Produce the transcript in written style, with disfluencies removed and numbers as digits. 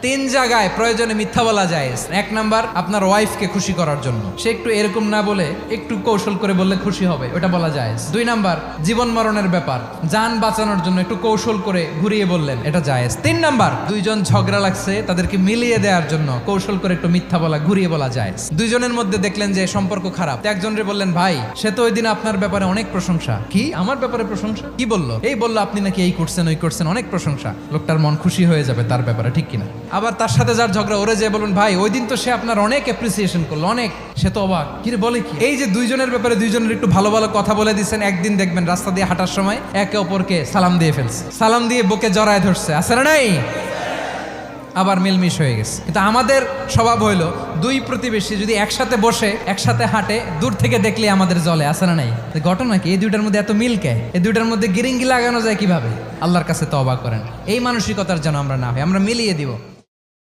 তিন জায়গায় প্রয়োজনে মিথ্যা বলা যায়। এক নাম্বার, আপনার ওয়াইফকে খুশি করার জন্য, সে একটু এরকম না বলে একটু কৌশল করে বললে খুশি হবে, ওটা বলা যায়। দুই নাম্বার, জীবন মরণের ব্যাপার, জান বাঁচানোর জন্য একটু কৌশল করে ঘুরিয়ে বললেন, এটা জায়েজ। তিন নাম্বার, দুইজন ঝগড়া লাগছে তাদেরকে মিলিয়ে দেওয়ার জন্য কৌশল করে একটু মিথ্যা বলা, ঘুরিয়ে বলা যায়। দুইজনের মধ্যে দেখলেন যে সম্পর্ক খারাপ, একজনরে বললেন, ভাই সে তো ওই দিন আপনার ব্যাপারে অনেক প্রশংসা। কি আমার ব্যাপারে প্রশংসা? কি বললো? এই বললো আপনি নাকি এই করছেন ওই করছেন, অনেক প্রশংসা। লোকটার মন খুশি হয়ে যাবে তার ব্যাপারে, ঠিক কিনা? আবার তার সাথে যার ঝগড়া, ওরে যে বলুন, ভাই ওই দিন তো সে আপনার অনেক অ্যাপ্রিসিয়েশন করলো, অনেক, সে তো অবাক, কি রে বলে কি? এই যে দুইজনের ব্যাপারে দুইজনের একটু ভালো ভালো কথা বলে দিচ্ছেন, একদিন দেখবেন রাস্তা দিয়ে হাঁটার সময় একে অপরকে সালাম দিয়ে ফেলছে, সালাম দিয়ে বুকে জড়ায় ধরছে, আছে না নাই? আবার মিলমিশ হয়ে গেছে। কিন্তু আমাদের স্বভাব হইলো, দুই প্রতিবেশী যদি একসাথে বসে একসাথে হাঁটে, দূর থেকে দেখলে আমাদের জলে, আছে না নাই? ঘটনা কি? এই দুইটার মধ্যে এত মিল কে? এই দুইটার মধ্যে গিরিঙ্গি লাগানো যায় কিভাবে? আল্লাহর কাছে তওবা করেন, এই মানসিকতার যেন আমরা না হয়, আমরা মিলিয়ে দিব।